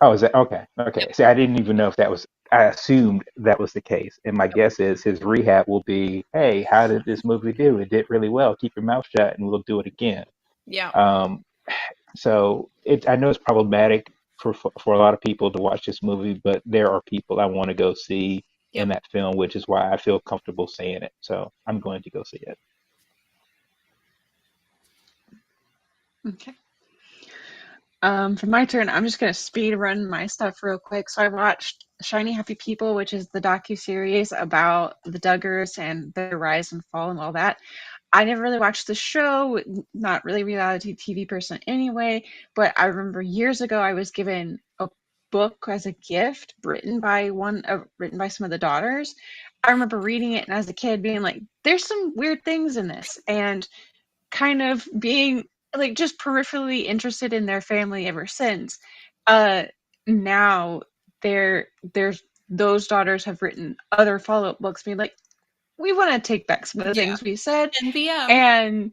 Oh, is that okay? Okay. Yep. See, I didn't even know if that was, I assumed that was the case. And my guess is his rehab will be, hey, how did this movie do? It did really well. Keep your mouth shut and we'll do it again. Yeah. Um, I know it's problematic for a lot of people to watch this movie, but there are people I want to go see in Yep. that film, which is why I feel comfortable saying it. So I'm going to go see it. Okay. For my turn, I'm just gonna speed run my stuff real quick. So I watched Shiny Happy People, which is the docu-series about the Duggars and their rise and fall and all that. I never really watched the show, not really reality TV person anyway, but I remember years ago I was given a book as a gift written by some of the daughters. I remember reading it and as a kid being like, there's some weird things in this, and kind of being like just peripherally interested in their family ever since. Uh, Now there's those daughters have written other follow-up books being like, we want to take back some of the Yeah. things we said, NVM.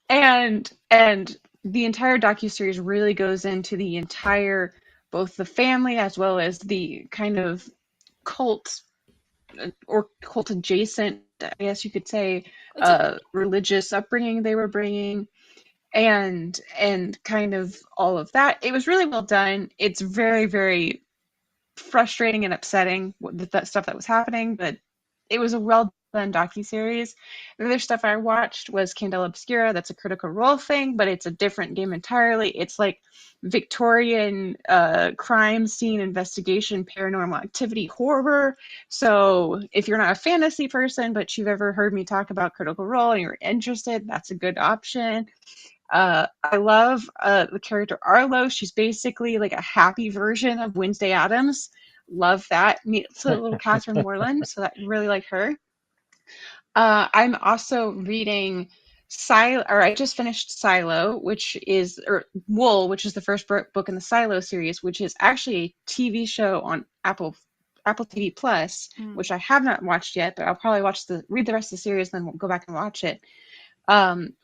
and and the entire docuseries really goes into the entire, both the family as well as the kind of cult or cult adjacent, I guess you could say, It's a religious upbringing they were bringing, and kind of all of that. It was really well done. It's very, very frustrating and upsetting with that stuff that was happening, but it was a well done docuseries. The other stuff I watched was Candela Obscura. That's a Critical Role thing, but it's a different game entirely. It's like Victorian crime scene investigation, paranormal activity, horror. So if you're not a fantasy person, but you've ever heard me talk about Critical Role and you're interested, that's a good option. I love the character Arlo. She's basically like a happy version of Wednesday Addams. Love that. Meets a little Catherine Moreland, so that really like her. I'm also reading Silo, or I just finished Silo, which is, or Wool, which is the first book in the Silo series, which is actually a TV show on Apple TV Plus, mm, which I have not watched yet, but I'll probably read the rest of the series, then we'll go back and watch it.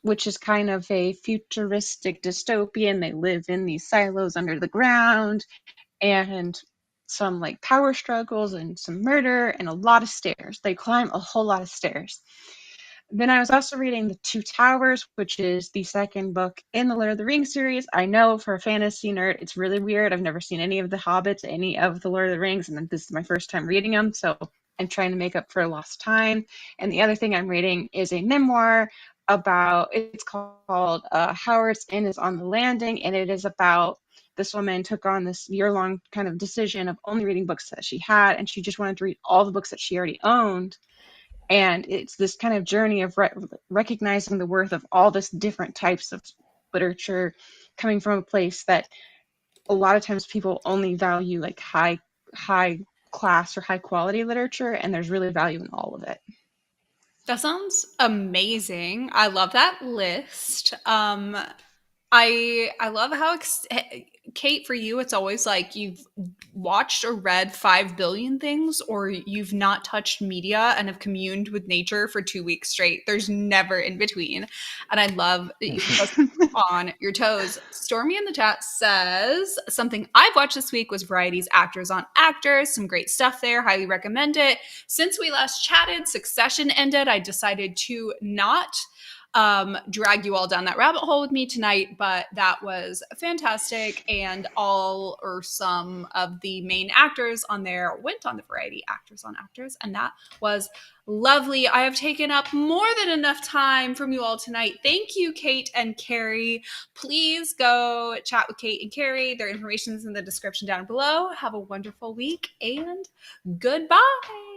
Which is kind of a futuristic dystopian. They live in these silos under the ground, and some like power struggles and some murder and a lot of stairs. They climb a whole lot of stairs. Then I was also reading The Two Towers, which is the second book in the Lord of the Rings series. I know for a fantasy nerd, it's really weird. I've never seen any of the Hobbits, any of the Lord of the Rings, and this is my first time reading them, so I'm trying to make up for lost time. And the other thing I'm reading is a memoir it's called Howard's Inn is on the Landing, and it is about this woman took on this year-long kind of decision of only reading books that she had, and she just wanted to read all the books that she already owned. And it's this kind of journey of recognizing the worth of all this different types of literature, coming from a place that a lot of times people only value like high class or high quality literature, and there's really value in all of it. That sounds amazing. I love that list. I love how Kate, for you, it's always like you've watched or read 5 billion things, or you've not touched media and have communed with nature for 2 weeks straight. There's never in between. And I love that you keep us on your toes. Stormy in the chat says, something I've watched this week was Variety's Actors on Actors. Some great stuff there. Highly recommend it. Since we last chatted, Succession ended. I decided to not drag you all down that rabbit hole with me tonight, but that was fantastic. And all or some of the main actors on there went on the Variety Actors on Actors, and that was lovely. I have taken up more than enough time from you all tonight. Thank you, Kate and Carey. Please go chat with Kate and Carey. Their information is in the description down below. Have a wonderful week, and goodbye.